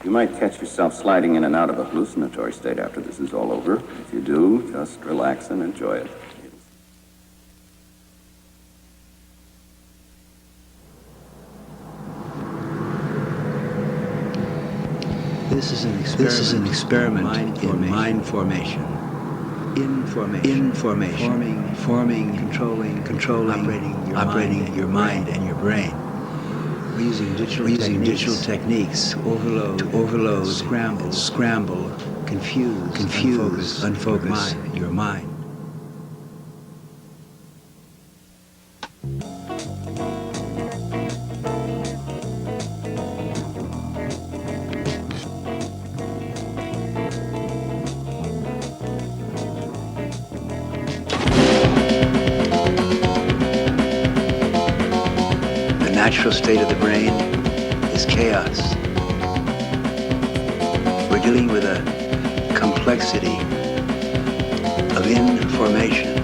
You might catch yourself sliding in and out of a hallucinatory state after this is all over. If you do, just relax and enjoy it. This is an experiment in mind formation. Information. Forming, controlling, operating your mind and your brain. We're using digital techniques to overload, scramble, confuse, unfocus your mind. The natural state of the brain is chaos. We're dealing with a complexity of information.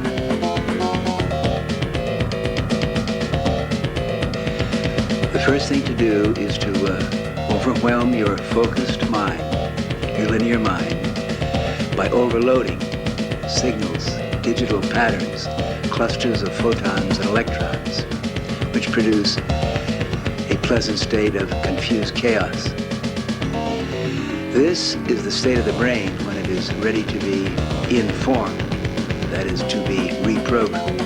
The first thing to do is to overwhelm your focused mind, your linear mind, by overloading signals, digital patterns, clusters of photons and electrons, which produce a pleasant state of confused chaos. This is the state of the brain when it is ready to be informed, that is, to be reprogrammed.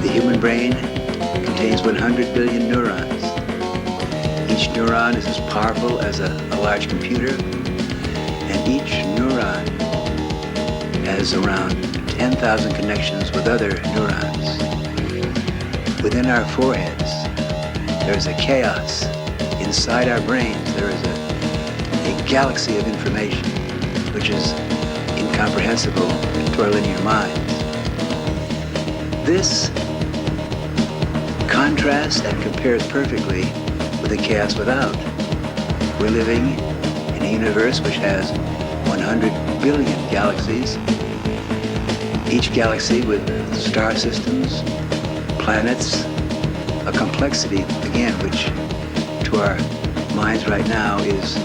The human brain contains 100 billion neurons. Each neuron is as powerful as a large computer, and each neuron has around 10,000 connections with other neurons. Within our foreheads, there is a chaos. Inside our brains, there is a galaxy of information, which is incomprehensible to our linear minds. This contrasts and compares perfectly with the chaos without. We're living in a universe which has 100 billion galaxies, each galaxy with star systems, planets, a complexity, again, which to our minds right now is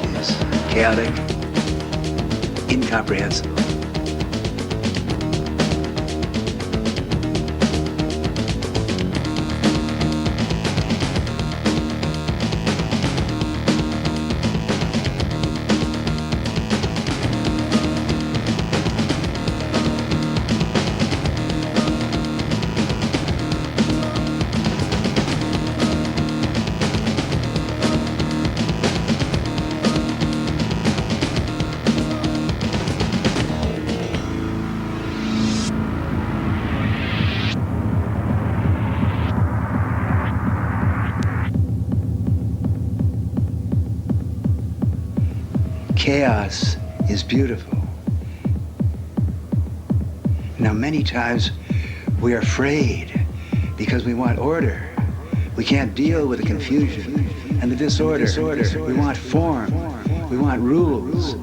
chaotic, incomprehensible. Chaos is beautiful. Now, many times we're afraid because we want order. We can't deal with the confusion and the disorder. We want form. We want rules.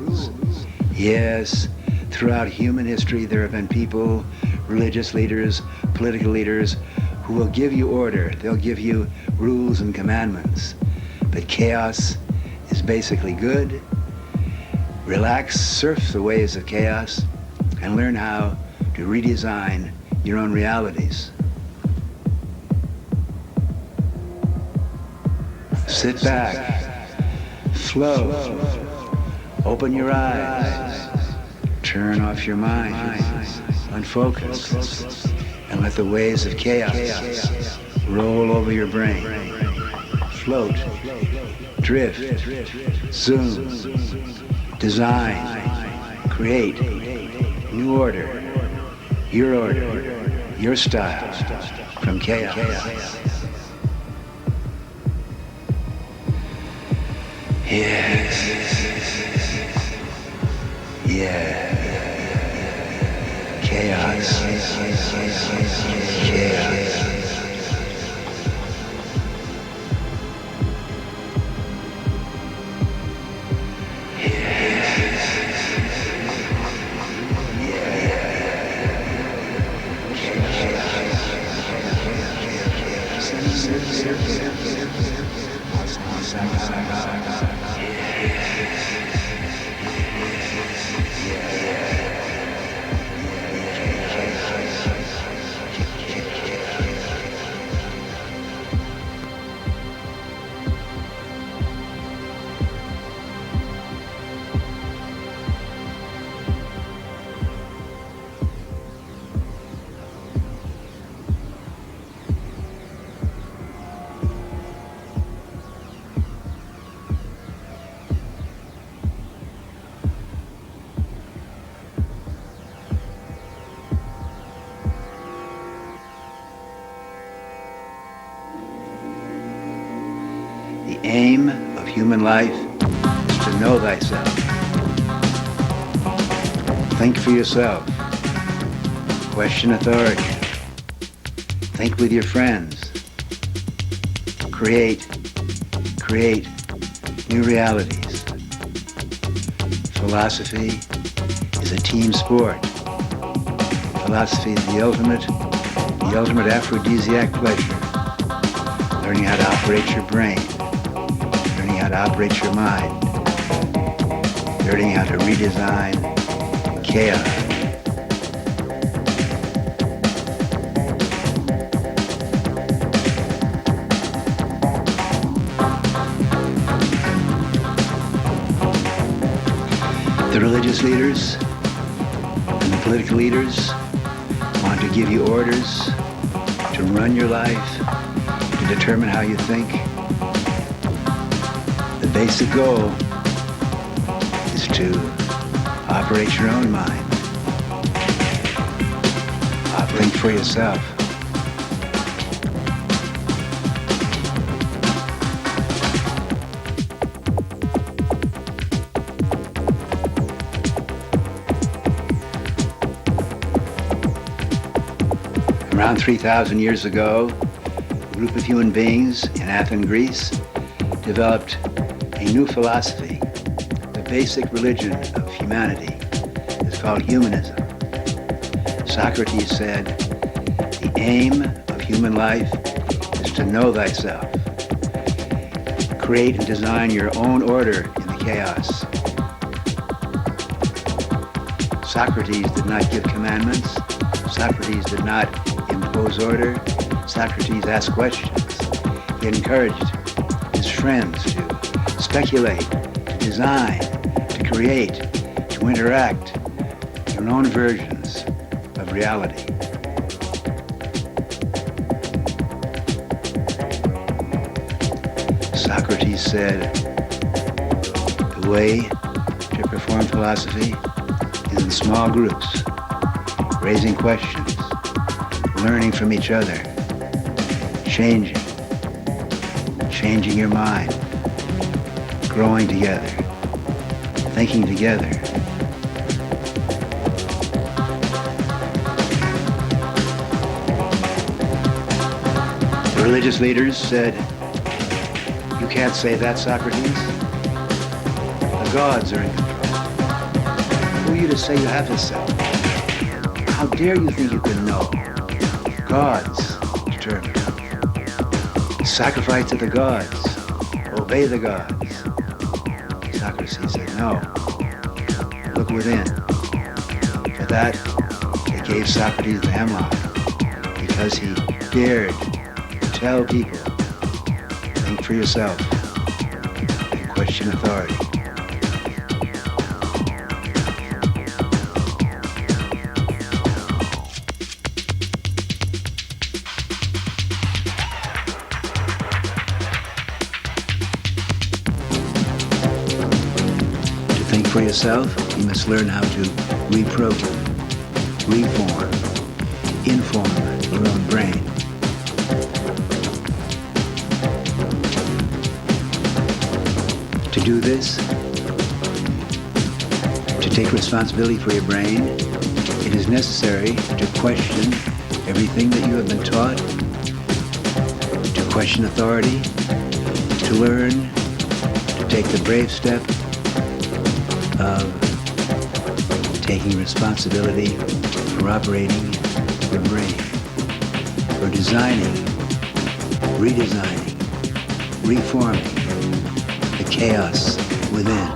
Yes, throughout human history, there have been people, religious leaders, political leaders, who will give you order. They'll give you rules and commandments. But chaos is basically good. Relax, surf the waves of chaos, and learn how to redesign your own realities. Sit back, flow, open your eyes, turn off your mind, unfocus, and let the waves of chaos roll over your brain. Float, drift, zoom. Design, create, new order, your style, from chaos. Yes, yeah, chaos, chaos. aim of human life is to know thyself. Think for yourself. Question authority. Think with your friends. Create new realities. Philosophy is a team sport. Philosophy is the ultimate aphrodisiac pleasure. Learning how to operate your brain. Learning how to operate your mind. Learning how to redesign chaos. The religious leaders and the political leaders want to give you orders to run your life, to determine how you think. The basic goal is to operate your own mind. Think for yourself. Around 3,000 years ago, a group of human beings in Athens, Greece, developed a new philosophy. The basic religion of humanity is called humanism. Socrates said, the aim of human life is to know thyself. Create and design your own order in the chaos. Socrates did not give commandments. Socrates did not impose order. Socrates asked questions. He encouraged his friends to speculate, to design, to create, to interact their own versions of reality. Socrates said, the way to perform philosophy is in small groups, raising questions, learning from each other, changing your mind, growing together, thinking together. The religious leaders said, you can't say that, Socrates. The gods are in control. Who are you to say you have to say? How dare you think you can know? Gods determine. Sacrifice to the gods. Obey the gods. Socrates said, no. Look within. For that, they gave Socrates the hemlock, because he dared to tell people, think for yourself, and question authority. For yourself, you must learn how to reprogram, reform, inform your own brain. To do this, to take responsibility for your brain, it is necessary to question everything that you have been taught, to question authority, to learn, to take the brave step of taking responsibility for operating your brain, for designing, redesigning, reforming the chaos within.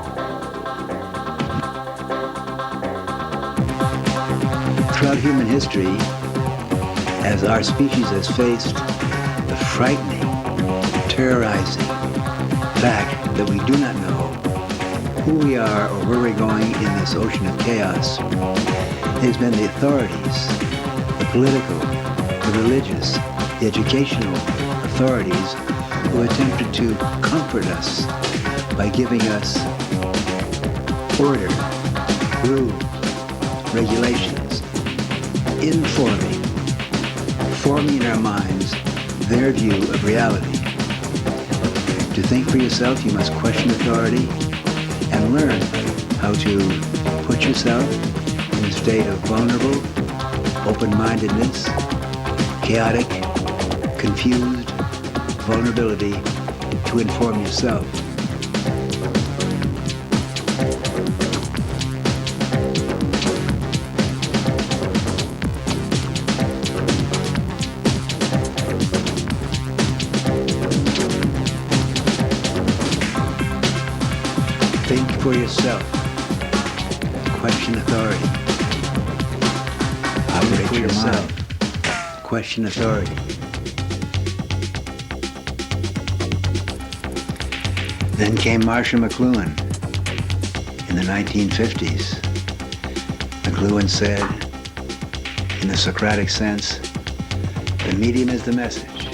Throughout human history, as our species has faced the frightening, terrorizing fact that we do not know who we are or where we're going in this ocean of chaos, it has been the authorities, the political, the religious, the educational authorities who attempted to comfort us by giving us order, rules, regulations, forming in our minds their view of reality. To To think for yourself, you must question authority and learn how to put yourself in a state of vulnerable, open-mindedness, chaotic, confused vulnerability to inform yourself. Think for yourself. Question authority. Operate your mind. Question authority. Then came Marshall McLuhan in the 1950s. McLuhan said, in the Socratic sense, the medium is the message.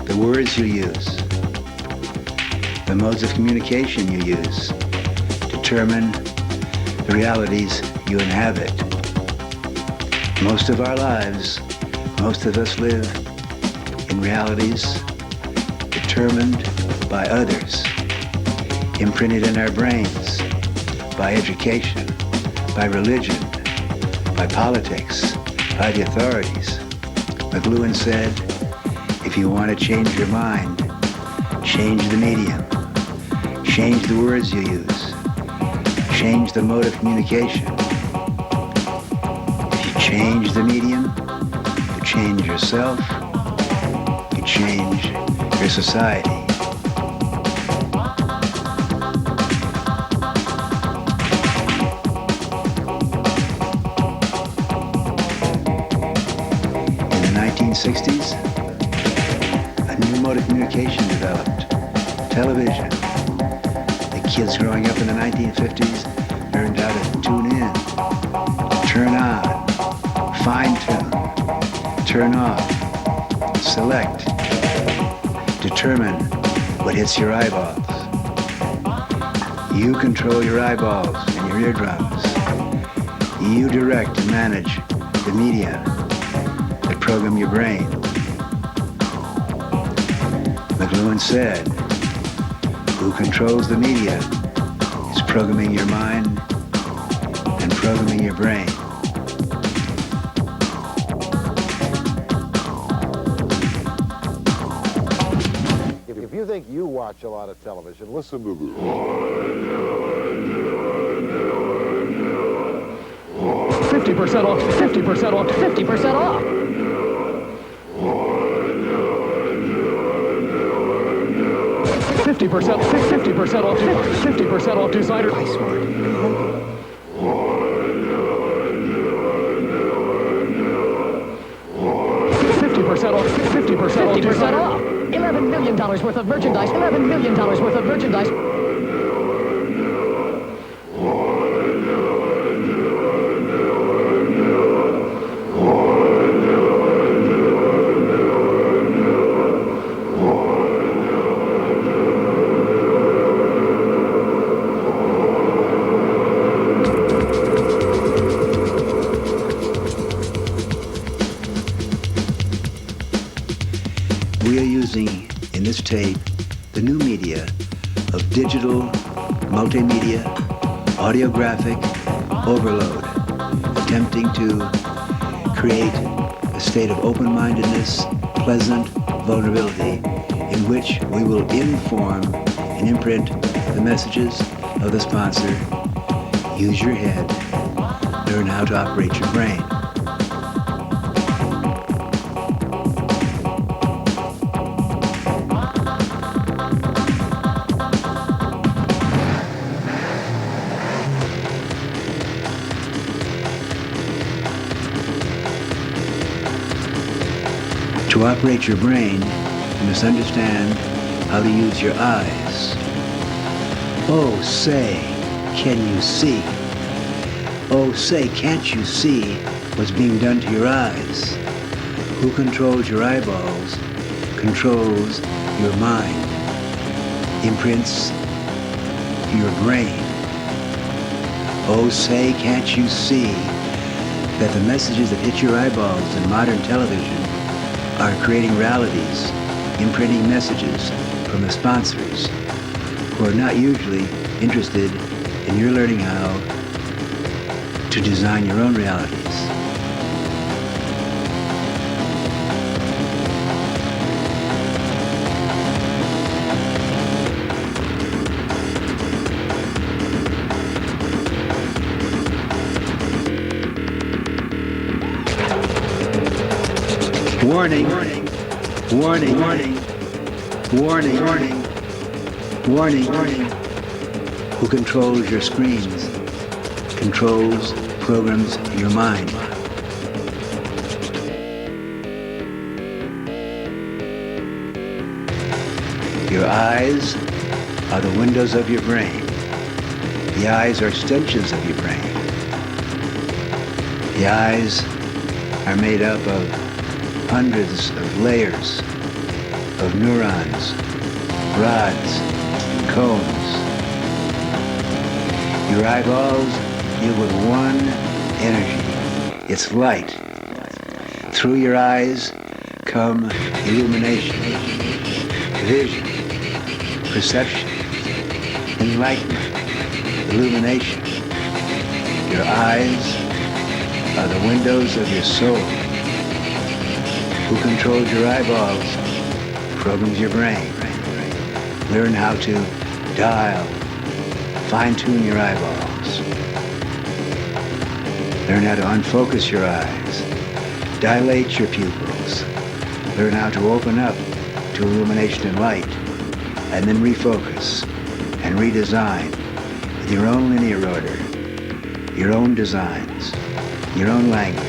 The words you use, the modes of communication you use determine the realities you inhabit. Most of our lives, most of us live in realities determined by others, imprinted in our brains, by education, by religion, by politics, by the authorities. McLuhan said, if you want to change your mind, change the medium, change the words you use, change the mode of communication. If you change the medium, you change yourself, you change your society. In the 1960s, a new mode of communication developed, television. The kids growing up in the 1950s learned how to tune in, turn on, fine-tune, turn off, select, determine what hits your eyeballs. You control your eyeballs and your eardrums. You direct and manage the media that program your brain. McLuhan said, who controls the media is programming your mind and programming your brain. If you think you watch a lot of television, listen to this. 50% off, 50% off, 50% off. 50%, 50% off, 50% off designer. I smart. 50% off, 50% off. $11 million worth of merchandise, $11 million worth of merchandise. We are using, in this tape, the new media of digital, multimedia, audiographic overload, attempting to create a state of open-mindedness, pleasant vulnerability, in which we will inform and imprint the messages of the sponsor. Use your head. Learn how to operate your brain. To operate your brain, you must understand how to use your eyes. Oh, say, can you see? Oh, say, can't you see what's being done to your eyes? Who controls your eyeballs controls your mind, imprints your brain. Oh, say, can't you see that the messages that hit your eyeballs in modern television are creating realities, imprinting messages, from the sponsors, who are not usually interested in your learning how to design your own realities. Warning, warning, warning, warning, warning, warning, warning, warning. Who controls your screens, controls, programs your mind. Your eyes are the windows of your brain. The eyes are extensions of your brain. The eyes are made up of hundreds of layers of neurons, rods, cones. Your eyeballs deal with one energy. It's light. Through your eyes come illumination, vision, perception, enlightenment, illumination. Your eyes are the windows of your soul. Who controls your eyeballs programs your brain. Learn how to dial, fine-tune your eyeballs. Learn how to unfocus your eyes, dilate your pupils. Learn how to open up to illumination and light, and then refocus and redesign with your own linear order, your own designs, your own language.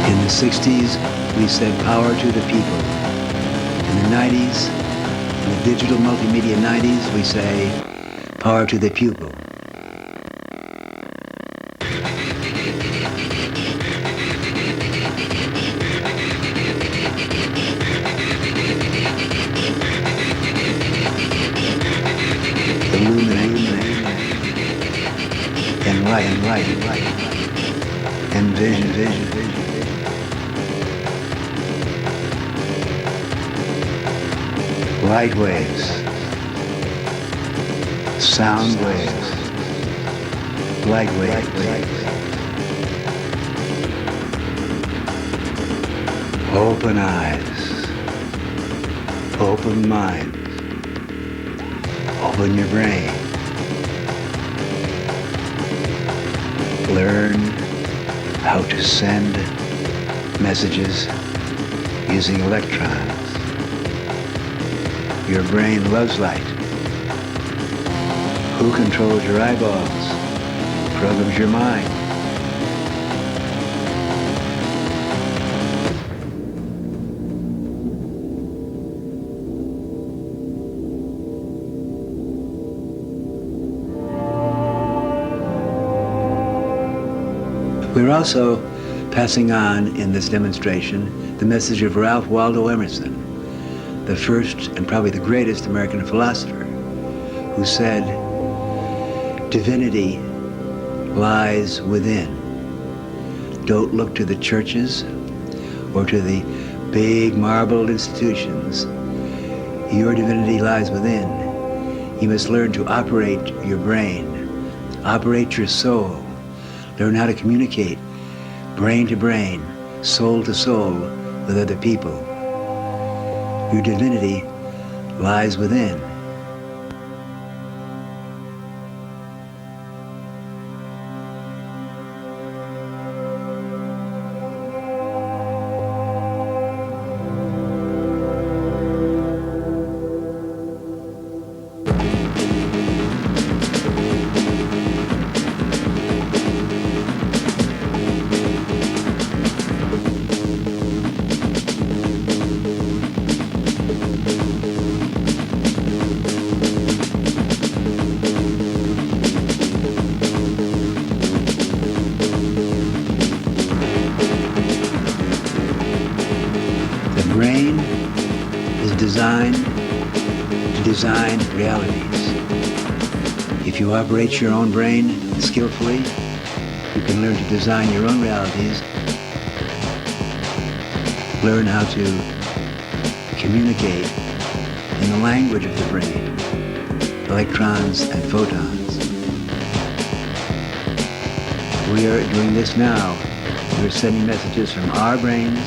In the 60s, we said power to the people. In the 90s, in the digital multimedia 90s, we say power to the pupil. Illuminate and light, and vision. Light waves, sound waves, light waves. Open eyes, open minds, open your brain. Learn how to send messages using electrons. Your brain loves light. Who controls your eyeballs? Programs your mind. We're also passing on in this demonstration the message of Ralph Waldo Emerson, the first and probably the greatest American philosopher, who said, "Divinity lies within. Don't look to the churches or to the big marbled institutions. Your divinity lies within. You must learn to operate your brain, operate your soul, learn how to communicate brain to brain, soul to soul with other people. Your divinity lies within." design realities. If you operate your own brain skillfully, you can learn to design your own realities, learn how to communicate in the language of the brain, electrons and photons. We are doing this now. We're sending messages from our brains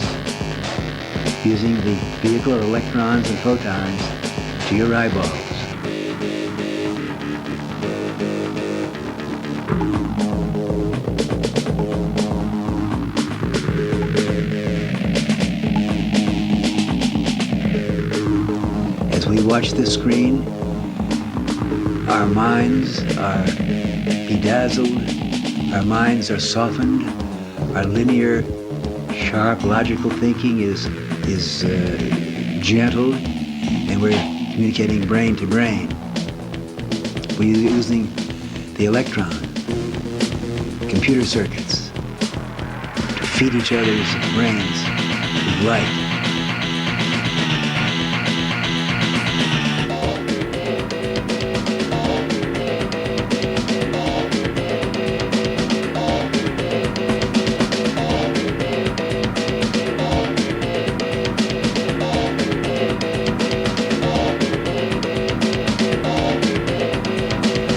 using the vehicle of electrons and photons to your eyeballs. As we watch this screen, our minds are bedazzled, our minds are softened, our linear, sharp, logical thinking is gentle, and we're communicating brain to brain. We're using the electron, computer circuits, to feed each other's brains with light.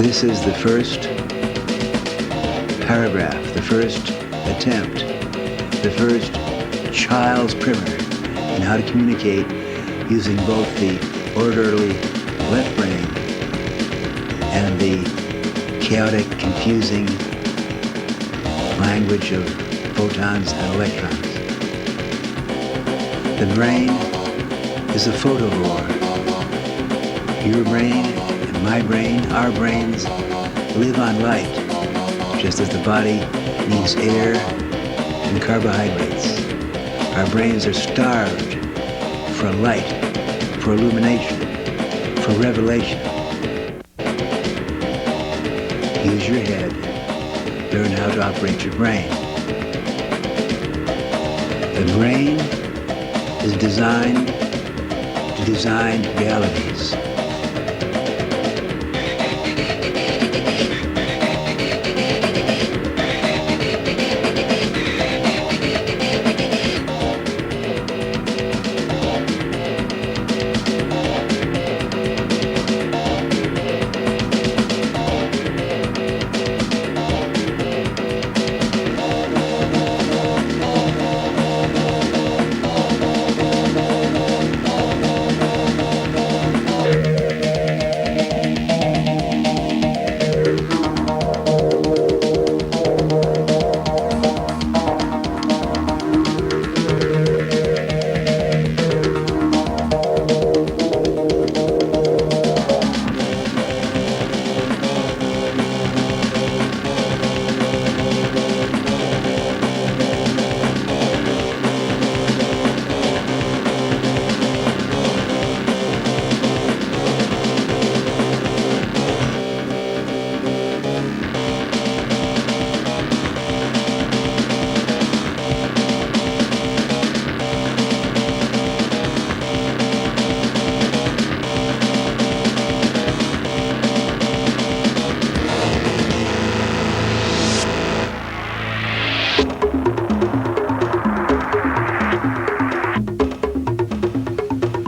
This is the first paragraph, the first attempt, the first child's primer in how to communicate using both the orderly left brain and the chaotic, confusing language of photons and electrons. The brain is a photovore. Your brain and my brain, our brains, live on light, just as the body needs air and carbohydrates. Our brains are starved for light, for illumination, for revelation. Use your head, learn how to operate your brain. The brain is designed to design realities.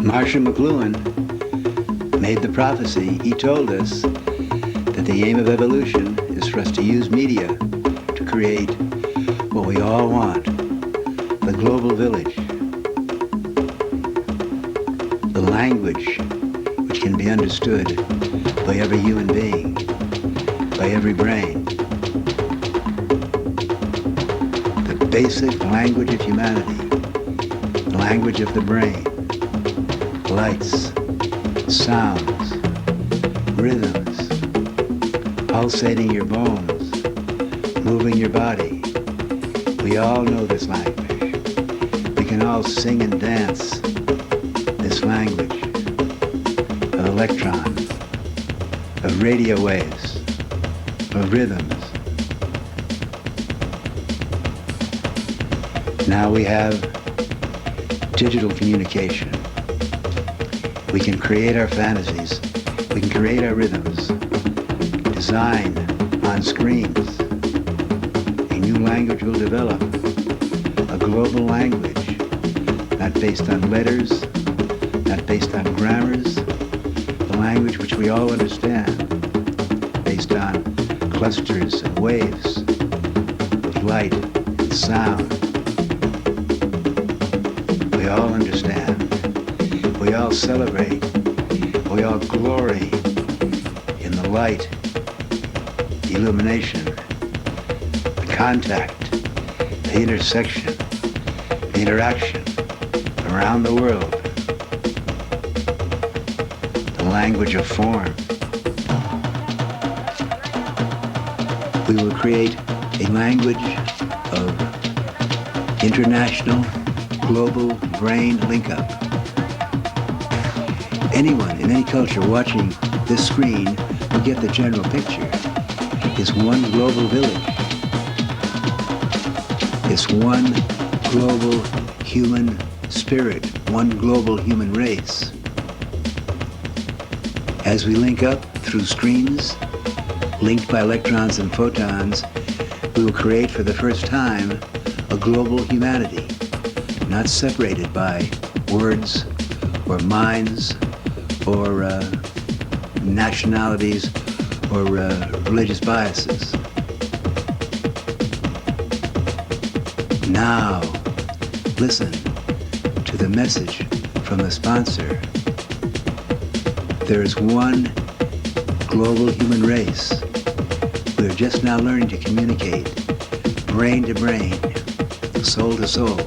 Marshall McLuhan made the prophecy. He told us that the aim of evolution is for us to use media to create what we all want, the global village, the language which can be understood by every human being, by every brain, the basic language of humanity, the language of the brain. Lights, sounds, rhythms, pulsating your bones, moving your body. We all know this language. We can all sing and dance this language of electrons, of radio waves, of rhythms. Now we have digital communication. We can create our fantasies We can create our rhythms, design on screens. A new language will develop, a global language, not based on letters, not based on grammars, a language which we all understand, based on clusters and waves of light and sound. We all understand, we all celebrate, we all glory in the light, the illumination, the contact, the intersection, the interaction around the world, the language of form. We will create a language of international, global brain link-up. Anyone in any culture watching this screen will get the general picture. It's one global village. It's one global human spirit, one global human race. As we link up through screens, linked by electrons and photons, we will create for the first time a global humanity, not separated by words or minds or nationalities or religious biases. Now, listen to the message from the sponsor. There is one global human race. We are just now learning to communicate brain to brain, soul to soul.